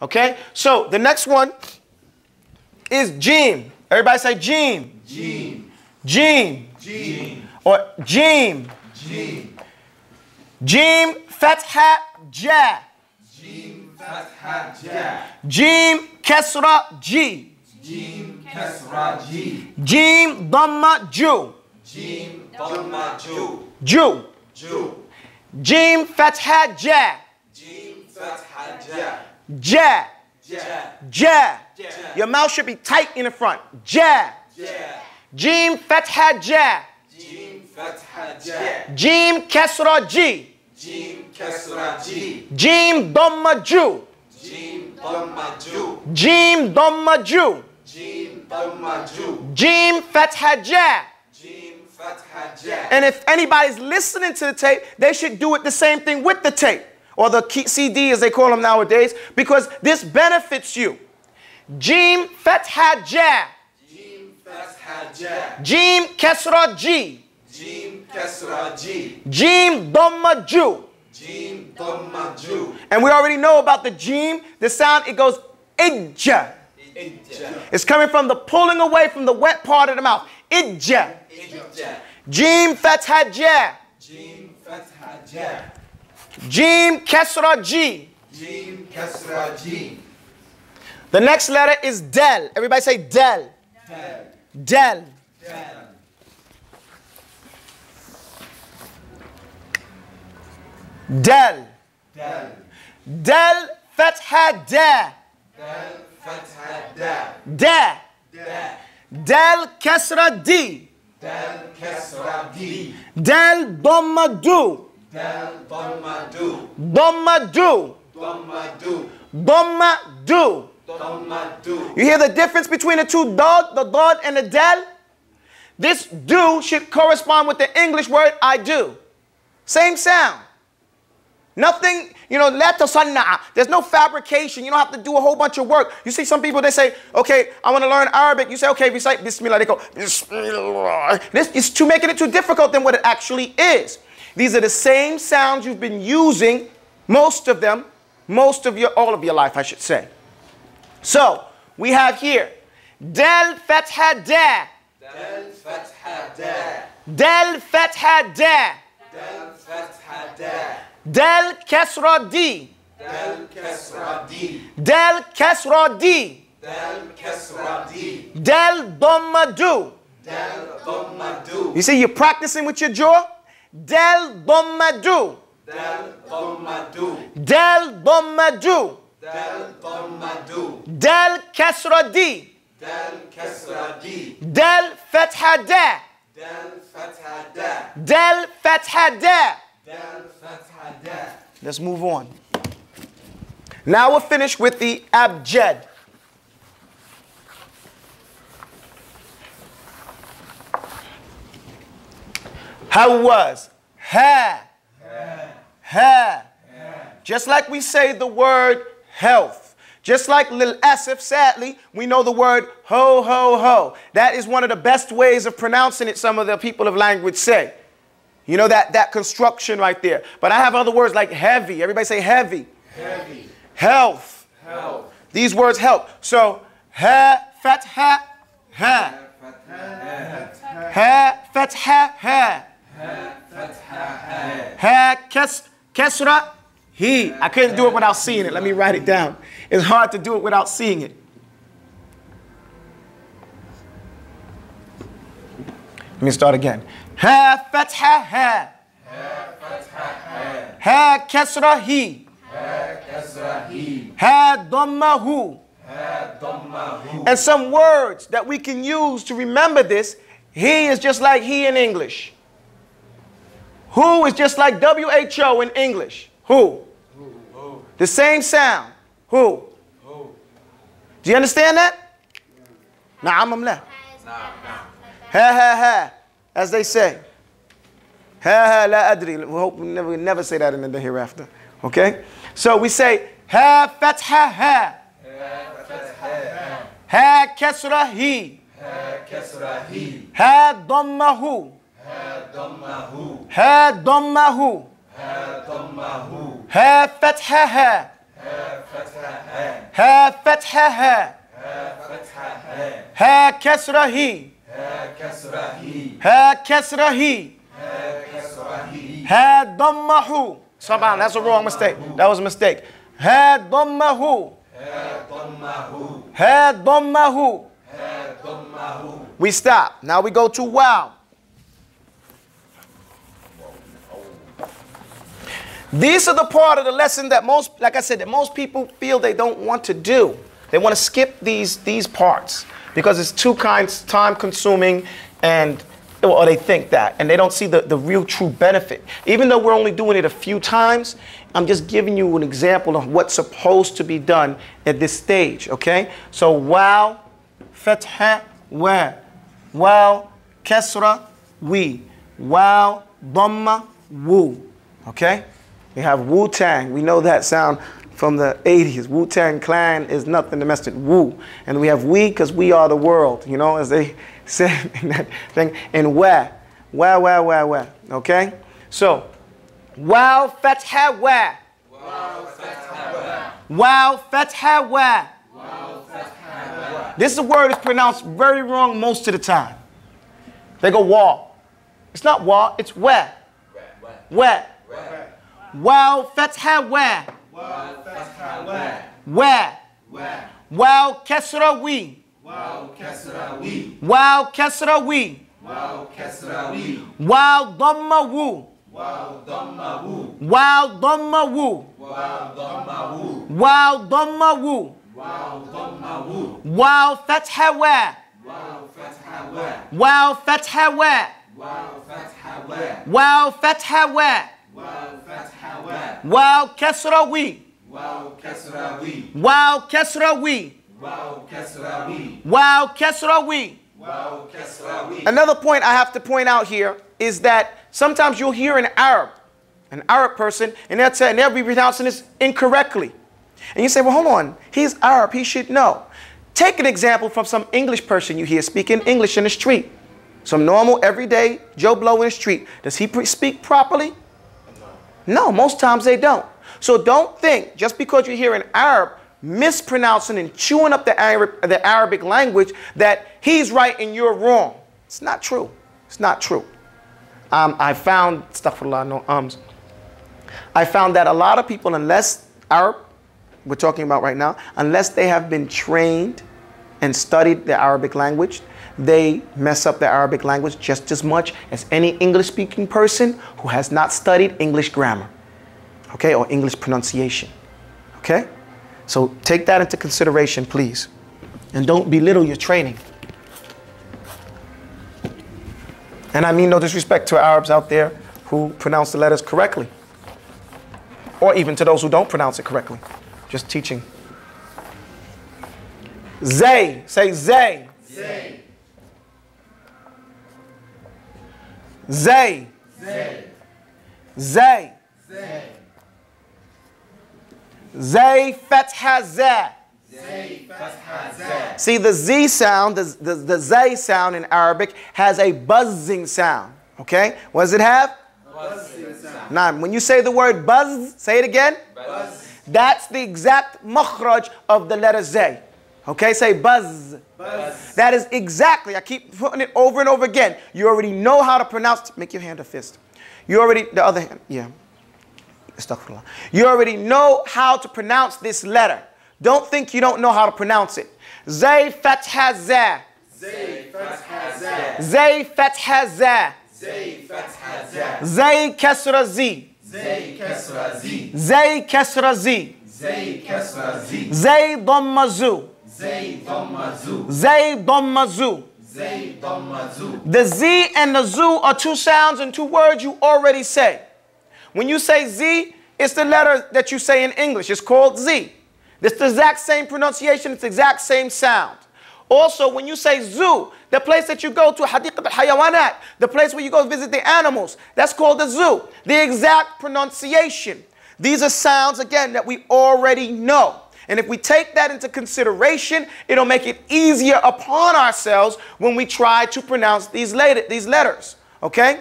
Okay? So the next one is Jim. Everybody say Jim. Jim. Jim. Jim. Or Jim. Jim. Jim Fatha Ja. Jim Fatha Ja. Jim Kesra G. Jim Kasra G. Jim Dhamma Ju. Jim Dhamma Ju. Ju. Ju. Jim Fatha Ja. Jim Fatha Ja. Ja. Ja. Ja. Ja. Your mouth should be tight in the front. Ja. Ja. Jim Fatha Ja. Jim Fatha Ja. Jim Kesra G. Jim Kasra G. Jim Dhamma Ju. Jim Dhamma Ju. Jim Dhamma Ju. Jim Dhamma Ju. Jim Fatha Ja. Jim Fatha Ja. And if anybody's listening to the tape, they should do it the same thing with the tape, or the CD as they call them nowadays, because this benefits you. Jim Fatha Ja. Jim Fatha Ja. Jim Kesra G. Jim Kasra G. Jim Dhamma Ju. Jim Dhamma Ju. And we already know about the Jim, the sound, it goes Ijja. Ijja. It's coming from the pulling away from the wet part of the mouth. Ijja. Ijja. Jim Fatha Ja. Jim Fatha Ja. Jim Kesra G. Jim Kasra G. The next letter is Del. Everybody say Del. Dal. Del. Dal. Del. Dal. Del Fatha Da. Dal Fatha Da. Da. Da. Del Kesra D. Dal Kasra D. Del Dhamma Du. Dal Dhamma Du. Dhamma Du. Dhamma Du. Dhamma Du. Dhamma Du. You hear the difference between the two dod, the dod and the del? This do should correspond with the English word I do. Same sound. Nothing, la tasanna'a. There's no fabrication. You don't have to do a whole bunch of work. You see some people, they say, okay, I want to learn Arabic. You say, okay, recite Bismillah. They go, Bismillah. This is making it too difficult than what it actually is. These are the same sounds you've been using, most of them, all of your life, I should say. So, we have here, Del Fatha Da. Dal Fatha Da. Del Fatha Da. Dal Fatha Da. Del Kesra D. Dal Kasra D. Del Kesra D. Dal Kasra D. Del Dhamma Du. Dal Dhamma Du. You see, you're practicing with your jaw. Del Dhamma Du. Dal Dhamma Du. Del Dhamma Du. Dal Dhamma Du. Del Kesra D. Dal Kasra D. Del Fatha Da. Dal Fatha Da. Del Fatha Da. Dal Fatha Da. Let's move on. Now we're finished with the abjad. How was? Ha. Ha. Just like we say the word health. Just like lil asif, sadly, we know the word ho, ho, ho. That is one of the best ways of pronouncing it, some of the people of language say. You know that construction right there. But I have other words like heavy. Everybody say heavy. Heavy. Health. Health. These words help. So, ha, fatha, ha. Ha, fatha, ha. Ha, kesra, he. I couldn't do it without seeing it. Let me write it down. It's hard to do it without seeing it. Let me start again. Ha, fatha, ha. Ha, kesra, he. Ha, dhamma, hu. And some words that we can use to remember this. He is just like he in English. Who is just like WHO in English. Who? The same sound. Who? Do you understand that? Na'am am la. Ha ha ha. As they say. Ha ha la adri. We hope we never say that in the hereafter. Okay? So we say ha fatha ha. Ha kesra he. Ha dhamma hu. Ha dhamma hu. Ha fatha ha. Ha fatha ha. ها فتحة ها. Ha kasra hi. ها كسرة هي. Ha kasra hi. ها كسرة هي. Ha dhamma hu. Somehow, that's a wrong mistake. That was a mistake. Ha dhamma hu. ها ضمه. Ha dhamma hu. ها ضمه. We stop. Now we go to wow. These are the part of the lesson that most, like I said, that most people feel they don't want to do. They want to skip these parts because it's too time consuming, and or they think that, and they don't see the real true benefit. Even though we're only doing it a few times, I'm just giving you an example of what's supposed to be done at this stage, okay? So wow, fatha, wa, wow, kasra, we, wow, dhamma, woo, okay? We have Wu-Tang. We know that sound from the 80s. Wu-Tang Clan is nothing to mess with. Wu. And we have we because we are the world, you know, as they said in that thing. And wa. Wa, wa, wa, wa. Okay? So, wow, fatha, wa. واو فتحة وا. Wow, fatha, wa. واو فتحة وا. This word is pronounced very wrong most of the time. They go wa. It's not wa, it's wa. Wa. Wow, fatha, wa. واو فتحة وا. Wa. وا. Wow, kasra, we. واو كسرة وي. Wow, kasra, we. واو كسرة وي. Wow, dhamma, woo. واو ضمه. Wow, dhamma, woo. واو ضمه. Wow, dhamma, woo. واو ضمه. Wow, fatha, wa. واو فتحة وا. Wow, fatha, wa. واو فتحة وا. Wow, fatha, wa. واو فتحة وا. Wow, kasra, we. واو كسرة وي. Wow, kasra, we. واو كسرة وي. Wow, kasra, we. واو كسرة وي. Another point I have to point out here is that sometimes you'll hear an Arab person, and they'll be pronouncing this incorrectly. And you say, well, hold on, he's Arab, he should know. Take an example from some English person you hear speaking English in the street. Some normal, everyday Joe Blow in the street. Does he speak properly? No, most times they don't. So don't think, just because you hear an Arab mispronouncing and chewing up the Arabic language, that he's right and you're wrong. It's not true. It's not true. I found, astaghfirullah, no ums. I found that a lot of people, unless Arab, we're talking about right now, unless they have been trained and studied the Arabic language, they mess up the Arabic language just as much as any English-speaking person who has not studied English grammar, okay, or English pronunciation, okay? So take that into consideration, please, and don't belittle your training. And I mean no disrespect to Arabs out there who pronounce the letters correctly, or even to those who don't pronounce it correctly. Just teaching. Zay, say zay. زي. Zay. زي. Zay. زي. Zay, fatha, za. زي فتحة زي. See, the Z sound, the Zay sound in Arabic has a buzzing sound. Okay? What does it have? بز. Now, when you say the word buzz, say it again. بز. That's the exact makhraj of the letter Zay. Okay? Say buzz. بز. That is exactly, I keep putting it over and over again. You already know how to pronounce, make your hand a fist. You already, the other hand, yeah. Astaghfirullah. You already know how to pronounce this letter. Don't think you don't know how to pronounce it. Zay fatha za. زي فتحة زي. Zay fatha za. زي فتحة زي. Zay kasra z. زي كسرة زي. Zay kasra z. زي كسرة زي. Zay dhamma zu. زي ضمة زو. Zay dhamma zu. زي ضمة زو. The Z and the Zu are two sounds and two words you already say. When you say Z, it's the letter that you say in English. It's called Z. It's the exact same pronunciation. It's the exact same sound. Also, when you say zoo, the place that you go to, Hadiqat al-Hayawanat, the place where you go visit the animals, that's called the zoo. The exact pronunciation. These are sounds, again, that we already know. And if we take that into consideration, it'll make it easier upon ourselves when we try to pronounce these letters. Okay?